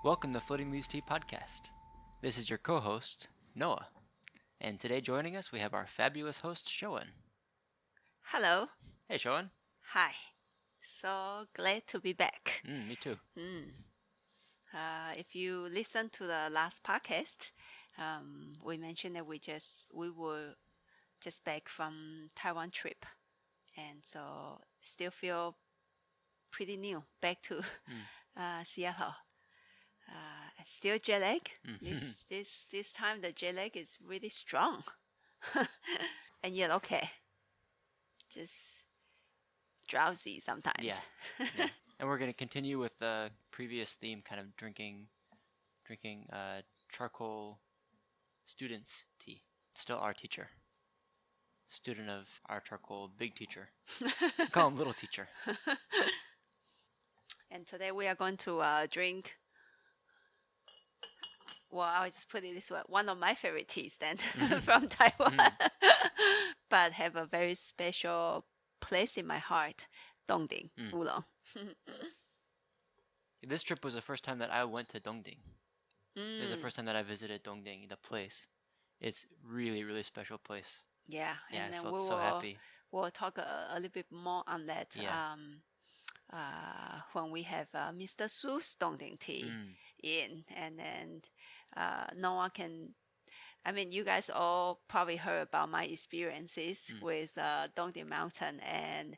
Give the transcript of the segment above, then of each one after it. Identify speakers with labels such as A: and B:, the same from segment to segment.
A: Welcome to Floating Leaves Tea Podcast. This is your co-host, Noah. And today joining us, we have our fabulous host, Shoan.
B: Hello.
A: Hey, Shoan.
B: Hi. So glad to be back.
A: Me too.
B: If you listen to the last podcast, we mentioned that we were just back from Taiwan trip, and so still feel pretty new back to Seattle. Still jet lag. This time the jet lag is really strong, and yet okay, just drowsy sometimes.
A: Yeah. And we're going to continue with the previous theme, kind of drinking charcoal students tea. Still our teacher. Student of our charcoal big teacher. Call him little teacher.
B: And today we are going to drink, well, I'll just put it this way, one of my favorite teas then from Taiwan, but have a very special place in my heart, Dongding, oolong.
A: This trip was the first time that I went to Dongding. This is the first time that I visited Dongding, the place. It's really, really special place.
B: Yeah,
A: Yeah,
B: and
A: I
B: then
A: felt so happy.
B: We'll talk a little bit more on that when we have Mr. Su's Dongding tea in, and then Noah can. I mean, you guys all probably heard about my experiences with Dongding Mountain, and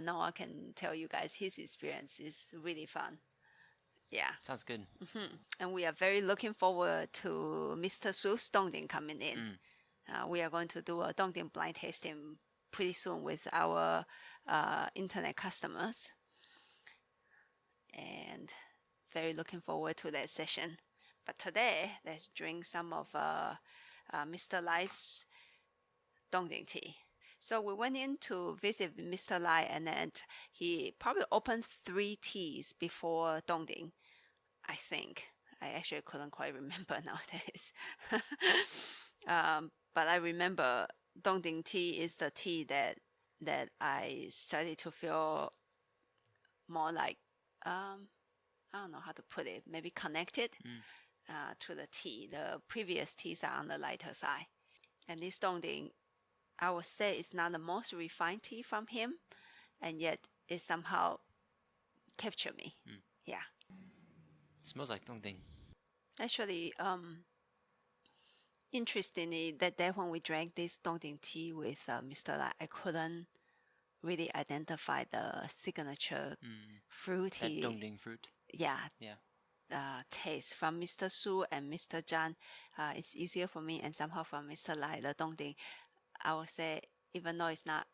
B: Noah can tell you guys his experience is really fun. Yeah.
A: Sounds good.
B: And we are very looking forward to Mr. Su's Dongding coming in. We are going to do a Dongding blind tasting pretty soon with our internet customers. And very looking forward to that session. But today, let's drink some of Mr. Lai's Dongding tea. So we went in to visit Mr. Lai, and then he probably opened 3 teas before Dongding, I think. I actually couldn't quite remember nowadays. But I remember Dongding tea is the tea that I started to feel more like, I don't know how to put it, maybe connected to the tea. The previous teas are on the lighter side. And this Dongding, I would say, is not the most refined tea from him, and yet it somehow captured me. Yeah.
A: It smells like Dongding.
B: Actually, interestingly, that day when we drank this Dongding tea with Mr. Lai, I couldn't really identify the signature fruity.
A: That Dongding fruit.
B: Yeah.
A: Yeah.
B: Taste from Mr. Su and Mr. Zhang. It's easier for me, and somehow from Mr. Lai, the Dongding, I would say, even though it's not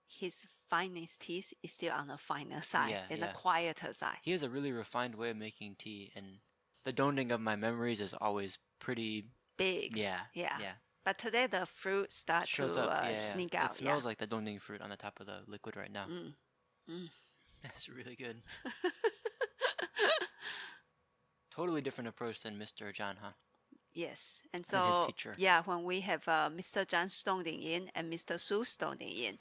B: his finest tea, it's still on the finer side, the quieter side.
A: He has a really refined way of making tea, and the Dongding of my memories is always pretty
B: big.
A: Yeah.
B: But today the fruit starts to sneak out.
A: It smells like the Dongding fruit on the top of the liquid right now. That's really good. Totally different approach than Mr. John, huh?
B: Yes, and so
A: his teacher.
B: Yeah, when we have Mr. Zhang's Dongding in and Mr. Su's Dongding in,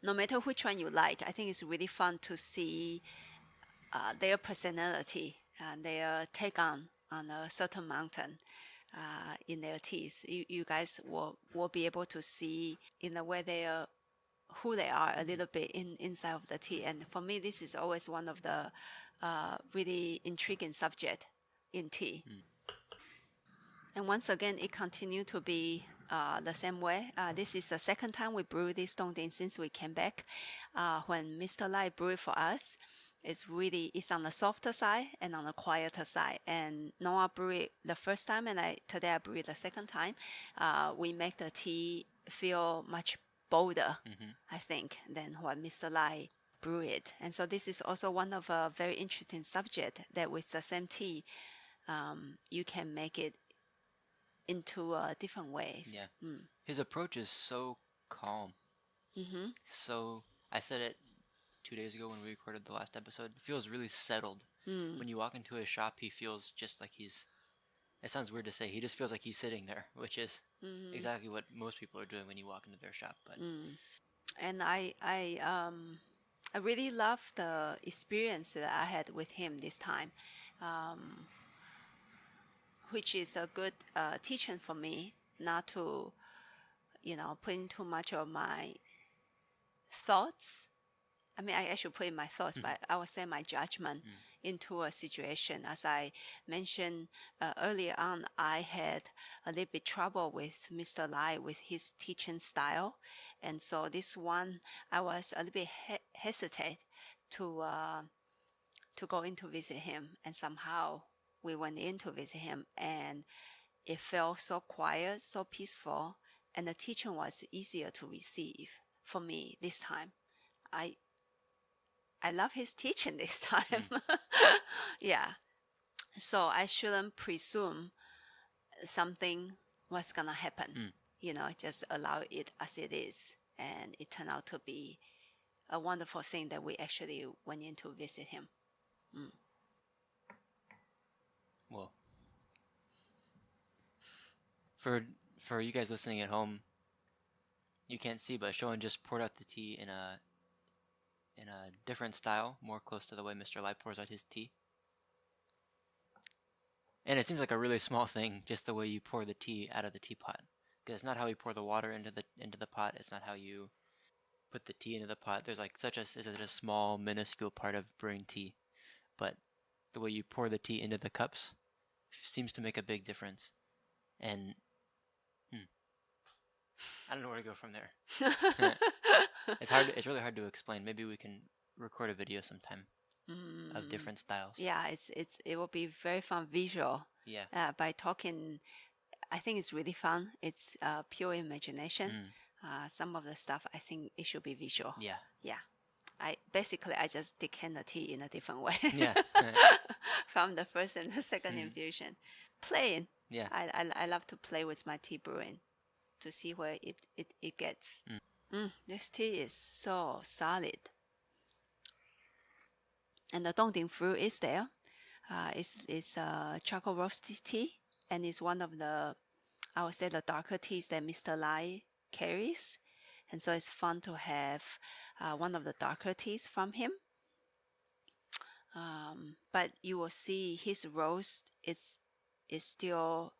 B: no matter which one you like, I think it's really fun to see their personality and their take on a certain mountain in their teas. You guys will be able to see in the way they are, who they are a little bit inside of the tea. And for me, this is always one of the really intriguing subject in tea. And once again, it continued to be the same way. This is the second time we brew this Dongding since we came back. When Mr. Lai brewed for us, it's on the softer side and on the quieter side. And Noah brewed it the first time, and today I brewed it the second time. We make the tea feel much bolder, I think, than what Mr. Lai brewed it. And so this is also one of a very interesting subject, that with the same tea, you can make it into different ways.
A: Yeah. His approach is so calm. So I said it 2 days ago when we recorded the last episode. It feels really settled. When you walk into his shop, he feels just like he's. It sounds weird to say. He just feels like he's sitting there, which is exactly what most people are doing when you walk into their shop. But
B: and I really love the experience that I had with him this time, um, which is a good teaching for me not to, put in too much of my thoughts. I mean, I should put in my thoughts, but I would say my judgment into a situation. As I mentioned earlier on, I had a little bit trouble with Mr. Lai with his teaching style. And so this one, I was a little bit hesitate to go in to visit him. And somehow we went in to visit him, and it felt so quiet, so peaceful, and the teaching was easier to receive for me this time. I love his teaching this time. Yeah. So I shouldn't presume something was gonna happen. Just allow it as it is. And it turned out to be a wonderful thing that we actually went in to visit him.
A: Well, for you guys listening at home, you can't see, but Shoan just poured out the tea in a different style, more close to the way Mr. Lai pours out his tea. And it seems like a really small thing, just the way you pour the tea out of the teapot. Because it's not how you pour the water into the pot. It's not how you put the tea into the pot. There's like such a small, minuscule part of brewing tea, but the way you pour the tea into the cups seems to make a big difference. And I don't know where to go from there. It's really hard to explain. Maybe we can record a video sometime of different styles.
B: Yeah, it will be very fun visual.
A: Yeah.
B: By talking, I think it's really fun. It's pure imagination. Some of the stuff, I think it should be visual.
A: Yeah.
B: Yeah. I just decant the tea in a different way.
A: Yeah.
B: From the first and the second infusion. Playing.
A: Yeah.
B: I love to play with my tea brewing to see where it gets. This tea is so solid. And the Dongding fruit is there. It's charcoal roasted tea, and it's one of the, I would say, the darker teas that Mr. Lai carries. And so it's fun to have one of the darker teas from him. But you will see his roast is still,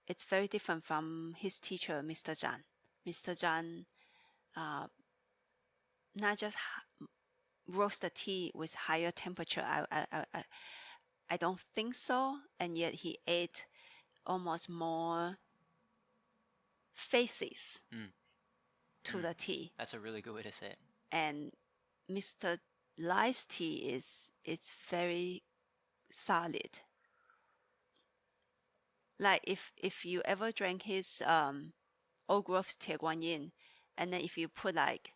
B: it's very different from his teacher, Mr. Zhan. Mr. Zhan not just roast the tea with higher temperature. I don't think so. And yet he ate almost more faces to the tea.
A: That's a really good way to say it.
B: And Mr. Lai's tea it's very solid. Like if you ever drank his old growth Tie Guan Yin, and then if you put like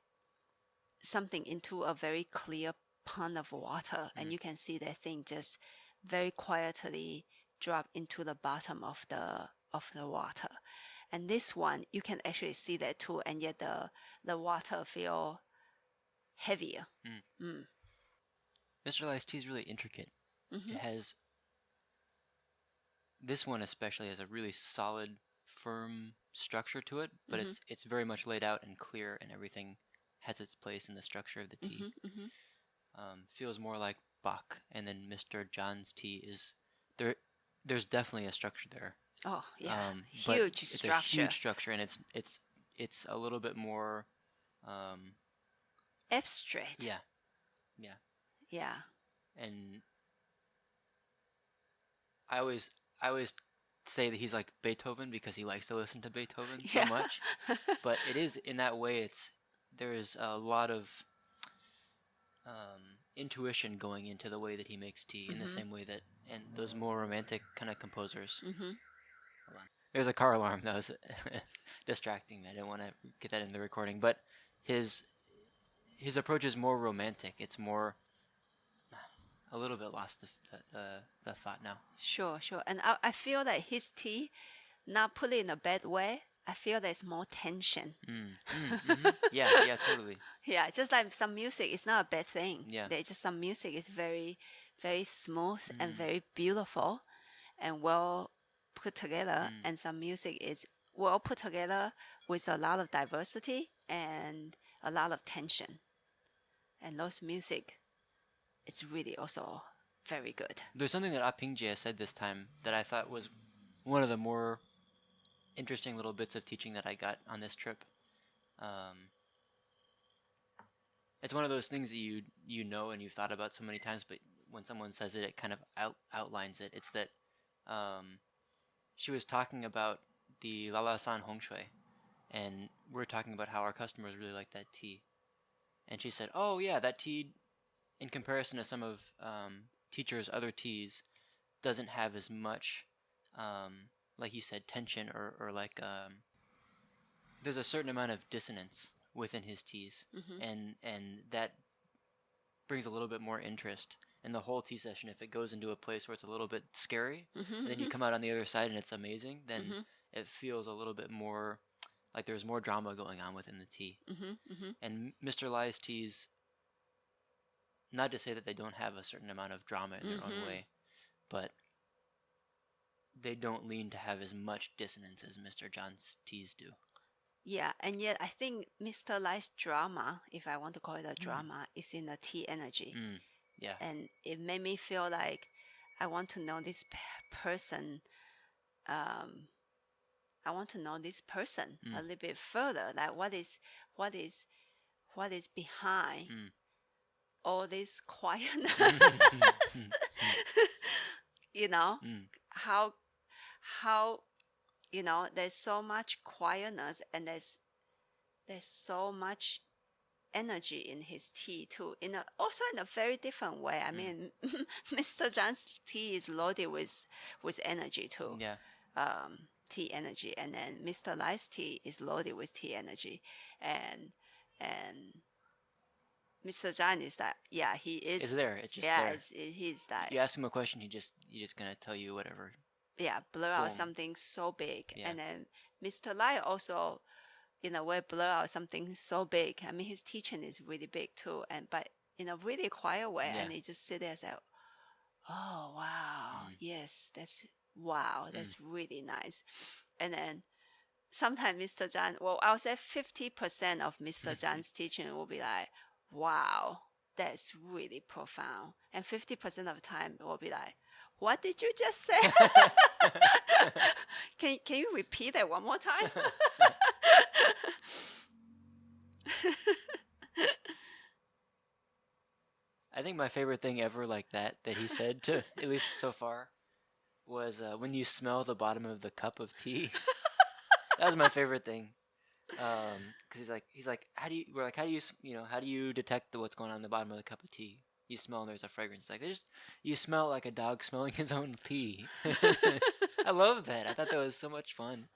B: something into a very clear pond of water, and you can see that thing just very quietly drop into the bottom of the water. And this one, you can actually see that too, and yet the water feel heavier.
A: Mr. Lai's tea is really intricate. It has, this one especially has a really solid, firm structure to it, but it's very much laid out and clear, and everything has its place in the structure of the tea. Feels more like Bach, and then Mr. John's tea is there's definitely a structure there.
B: Oh yeah,
A: huge
B: structure.
A: It's a huge structure, and it's a little bit more
B: abstract.
A: Yeah. And I always say that he's like Beethoven because he likes to listen to Beethoven so much. But it is, in that way, there is a lot of intuition going into the way that he makes tea, in the same way that, and those more romantic kind of composers. Hold on. There's a car alarm that was distracting me. I didn't want to get that in the recording, but his approach is more romantic. It's more, a little bit lost the thought now.
B: Sure. And I feel that his tea, not put it in a bad way, I feel there's more tension.
A: Yeah, totally.
B: Yeah, just like some music, it's not a bad thing.
A: Yeah.
B: There's just some music is very, very smooth and very beautiful and well put together. And some music is well put together with a lot of diversity and a lot of tension. and those music is really also very good.
A: There's something that Apingjie said this time that I thought was one of the more interesting little bits of teaching that I got on this trip. It's one of those things that you know and you've thought about so many times, but when someone says it, it kind of outlines it. It's that she was talking about the Lala-san Hongshui, and we're talking about how our customers really like that tea. And she said, "Oh yeah, that tea, in comparison to some of teachers' other teas, doesn't have as much, like you said, tension or like there's a certain amount of dissonance within his teas, and that brings a little bit more interest in the whole tea session. If it goes into a place where it's a little bit scary, and then you come out on the other side and it's amazing, then it feels a little bit more like there's more drama going on within the tea. And Mr. Lai's teas, not to say that they don't have a certain amount of drama in their own way, but they don't lean to have as much dissonance as Mr. John's teas do.
B: Yeah, and yet I think Mr. Lai's drama, if I want to call it a drama, is in the tea energy.
A: Yeah.
B: And it made me feel like I want to know this person. I want to know this person a little bit further. Like what is behind all this quietness? You know, how there's so much quietness and there's so much energy in his tea too, also in a very different way. I mean, Mr. John's tea is loaded with energy too.
A: Yeah.
B: Tea energy, and then Mr. Lai's tea is loaded with tea energy, and Mr. John is that, yeah, he is.
A: It's there. It's just there.
B: He's that.
A: You ask him a question, he's just gonna tell you whatever.
B: Yeah, blur out something so big, and then Mr. Lai also, in a way, blur out something so big. I mean, his teaching is really big too, but in a really quiet way, and he just sit there and say, "Oh wow, yes, that's really nice," and then sometimes Mr. John, well, I'll say 50% of Mr. John's teaching will be like, "Wow, that's really profound," and 50% of the time it will be like, "What did you just say?" Can you repeat that one more time?
A: I think my favorite thing ever like that he said, to at least so far, was when you smell the bottom of the cup of tea. That was my favorite thing. Because he's like, how do you detect what's going on in the bottom of the cup of tea? You smell and there's a fragrance. Like, you smell like a dog smelling his own pee. I love that. I thought that was so much fun.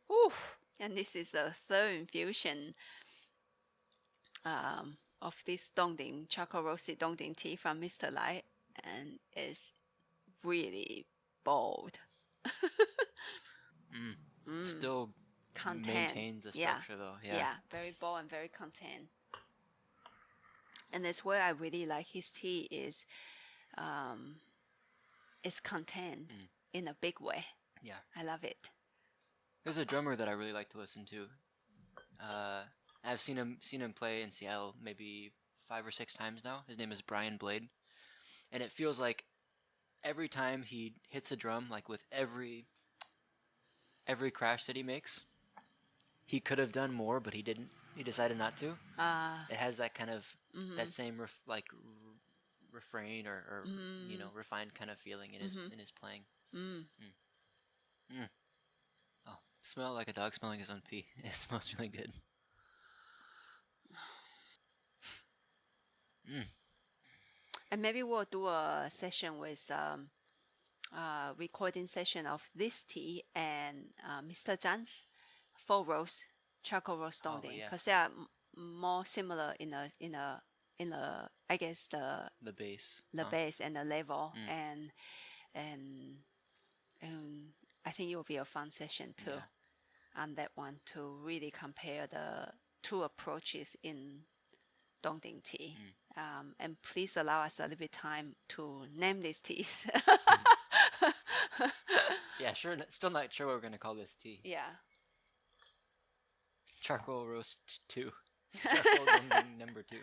B: Whew. And this is the third infusion of this Dongding chocolate roasted Dongding tea from Mr. Lai, and it's really bold.
A: Still maintains the structure though.
B: Yeah, very bold and very contained. And that's where I really like his tea is it's contained in a big way.
A: Yeah,
B: I love it.
A: There's a drummer that I really like to listen to. I've seen him play in Seattle maybe 5 or 6 times now. His name is Brian Blade, and it feels like every time he hits a drum, like with every crash that he makes, he could have done more, but he didn't. He decided not to. It has that kind of that same refrain or refined kind of feeling in his playing. Oh, smell like a dog smelling his own pee. It smells really good.
B: And maybe we'll do a session with recording session of this tea and Mr. Zhang's full roast charcoal roast Dongding, because they are more similar in the I guess the
A: base
B: base and the level, and I think it will be a fun session too on that one, to really compare the two approaches in Dongding tea. And please allow us a little bit time to name these teas.
A: Yeah, sure. Still not sure what we're going to call this tea.
B: Yeah.
A: Charcoal roast 2. Charcoal dongding number 2.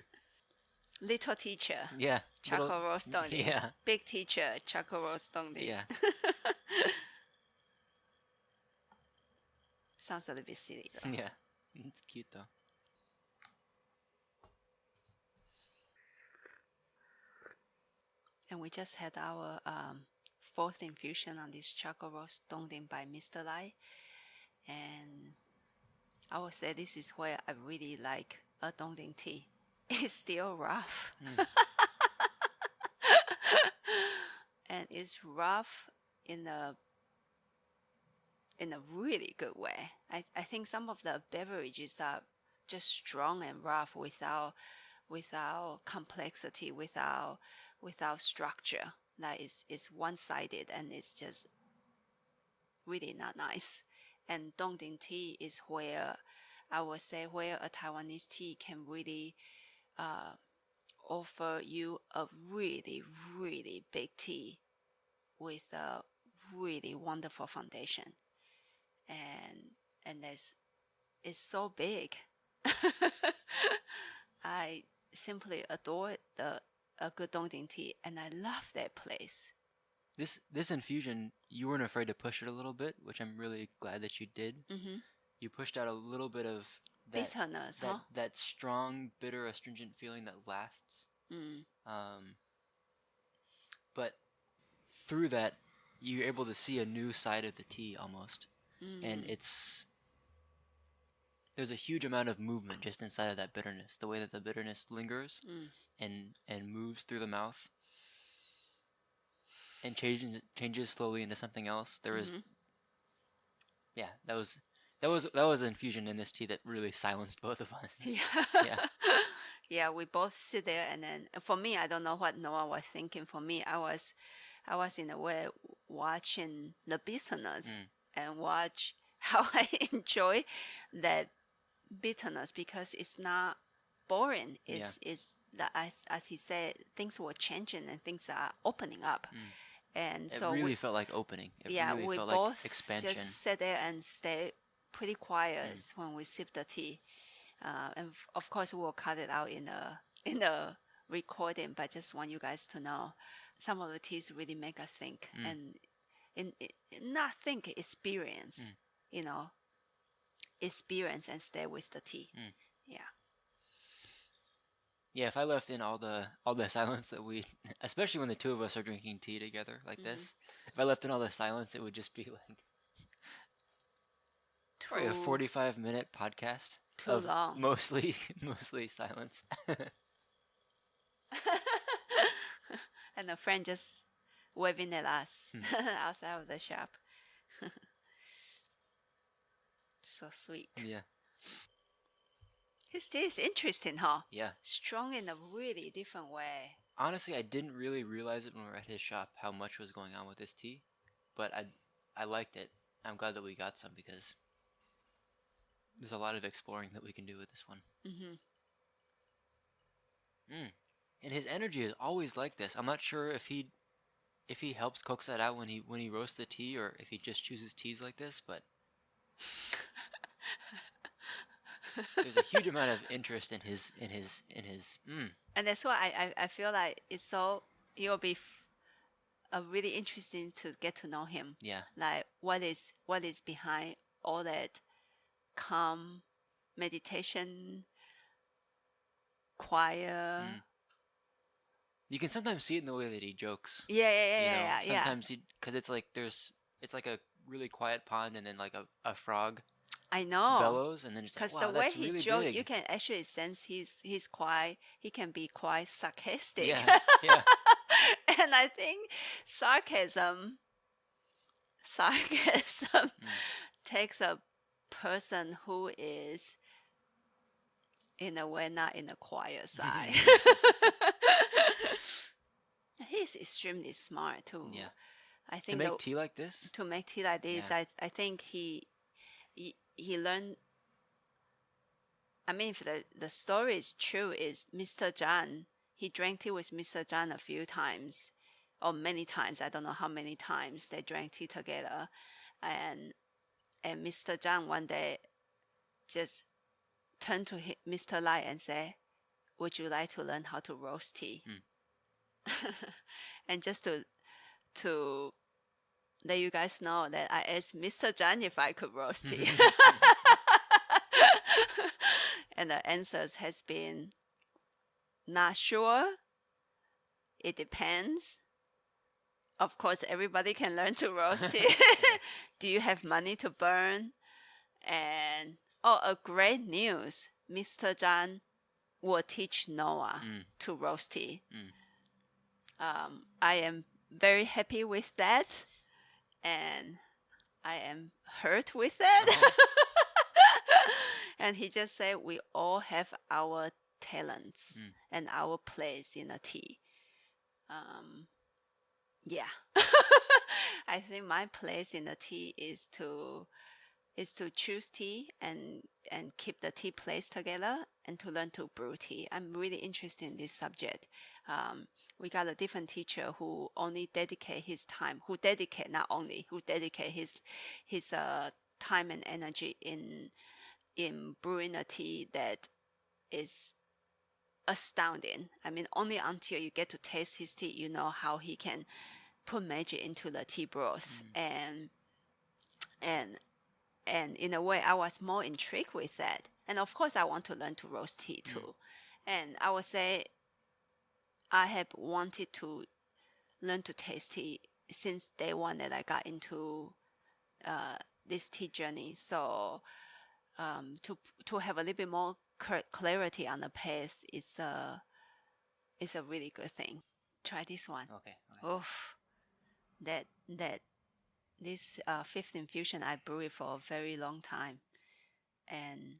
B: Little teacher.
A: Yeah.
B: Charcoal roast dongding.
A: Yeah.
B: Big teacher. Charcoal roast dongding.
A: Yeah.
B: Sounds a little bit silly though.
A: Yeah. It's cute though.
B: And we just had our fourth infusion on this charcoal roast dongding by Mr. Lai. And I would say this is where I really like a dongding tea. It's still rough. And it's rough in a really good way. I think some of the beverages are just strong and rough without complexity, without structure. That is one-sided and it's just really not nice. And dongding tea is where I would say where a Taiwanese tea can really offer you a really, really big tea with a really wonderful foundation. And it's so big. I simply adore a good dongding tea, and I love that place.
A: This infusion, you weren't afraid to push it a little bit, which I'm really glad that you did.
B: Mm-hmm.
A: You pushed out a little bit of that
B: bitterness, huh?
A: that strong, bitter, astringent feeling that lasts. But through that, you're able to see a new side of the tea almost, and there's a huge amount of movement just inside of that bitterness. The way that the bitterness lingers and moves through the mouth and changes slowly into something else. There is, yeah, that was an infusion in this tea that really silenced both of us.
B: Yeah. Yeah, we both sit there, and then for me, I don't know what Noah was thinking. For me, I was in a way watching the bitterness and watch how I enjoy that bitterness because it's not boring. It's that as he said, things were changing and things are opening up. And
A: it
B: so
A: really felt like opening.
B: We
A: felt
B: both
A: like expansion.
B: just sat there and stay pretty quiet when we sip the tea. And of course, we'll cut it out in the recording. But just want you guys to know, some of the teas really make us think and not think, experience. Experience and stay with the tea.
A: Yeah, if I left in all the silence that we, especially when the two of us are drinking tea together like this, if I left in all the silence, it would just be like probably a 45-minute podcast.
B: Too long.
A: Mostly silence.
B: And a friend just waving at us outside of the shop. So sweet.
A: Yeah.
B: His tea is interesting, huh?
A: Yeah.
B: Strong in a really different way.
A: Honestly, I didn't really realize it when we were at his shop how much was going on with this tea, but I liked it. I'm glad that we got some because there's a lot of exploring that we can do with this one. And his energy is always like this. I'm not sure if he helps coax that out when he roasts the tea or if he just chooses teas like this, but there's a huge amount of interest in his.
B: And that's why I feel like it'll be really interesting to get to know him.
A: Yeah.
B: Like what is behind all that calm meditation, quiet.
A: You can sometimes see it in the way that he jokes.
B: Yeah.
A: Sometimes because it's like it's like a really quiet pond and then like a frog.
B: I know.
A: Bellows and then just
B: because
A: like, wow,
B: the way
A: that's
B: he
A: really
B: jokes,
A: big.
B: you can actually sense he's quite. He can be quite sarcastic.
A: Yeah.
B: And I think sarcasm takes a person who is in a way not in the quiet side. He's extremely smart too.
A: Yeah.
B: I think
A: to make tea like this.
B: Yeah. I think he learned. I mean, if the story is true, is Mr. Zhang. He drank tea with Mr. Zhang a few times, or many times. I don't know how many times they drank tea together, and Mr. Zhang one day just turn to Mr. Lai and say, would you like to learn how to roast tea? And just to let you guys know that I asked Mr. Zhan if I could roast tea. And the answers has been not sure. It depends. Of course, everybody can learn to roast tea. Do you have money to burn? And a great news. Mr. Zhan will teach Noah to roast tea. I am very happy with that. And I am hurt with that. And he just said we all have our talents and our place in a tea. Yeah. I think my place in the tea is to choose tea and keep the tea place together and to learn to brew tea. I'm really interested in this subject. We got a different teacher who only dedicate his time, who dedicate his time and energy in brewing a tea that is astounding. I mean, only until you get to taste his tea, you know how he can put magic into the tea broth. And in a way, I was more intrigued with that. And of course, I want to learn to roast tea too. And I would say I have wanted to learn to taste tea since day one that I got into this tea journey. So to have a little bit more clarity on the path is a really good thing. Try this one.
A: Okay.
B: Oof, that this fifth infusion, I brew it for a very long time, and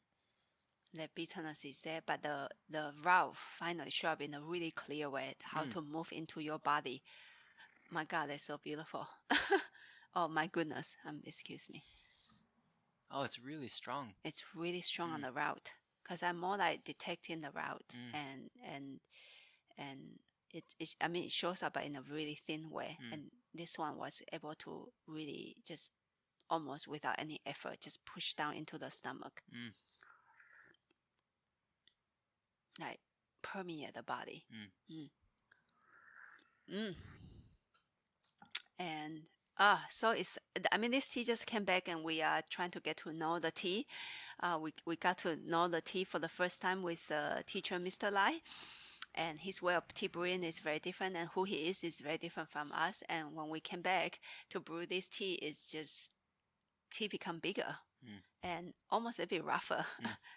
B: the bitterness is there, but the route finally show up in a really clear way. How to move into your body. My God, that's so beautiful. Oh my goodness. Excuse me.
A: Oh, it's really strong.
B: It's really strong on the route, because I'm more like detecting the route, and it shows up in a really thin way, and this one was able to really just almost without any effort just push down into the stomach, like permeate the body. And so this tea just came back, and we are trying to get to know the tea. We got to know the tea for the first time with teacher Mr. Lai, and his way of tea brewing is very different, and who he is very different from us. And when we came back to brew this tea, it's just tea become bigger and almost a bit rougher.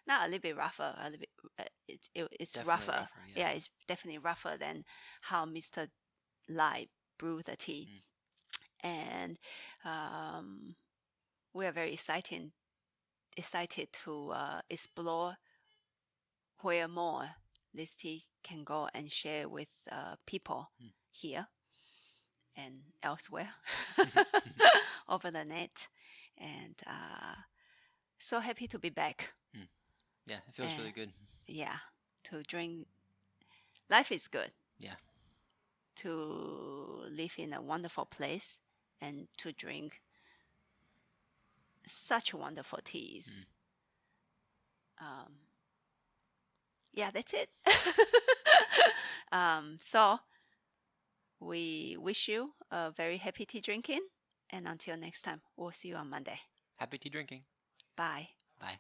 B: Not a little bit rougher, a little bit. It's
A: Definitely
B: rougher.
A: yeah,
B: it's definitely rougher than how Mr. Lai brewed the tea. And we are very excited to explore where more this tea can go and share with people here and elsewhere over the net. And so happy to be back.
A: Yeah, it feels really good.
B: Yeah, to drink. Life is good.
A: Yeah.
B: To live in a wonderful place and to drink such wonderful teas. Yeah, that's it. So we wish you a very happy tea drinking, and until next time, we'll see you on Monday.
A: Happy tea drinking.
B: Bye.
A: Bye.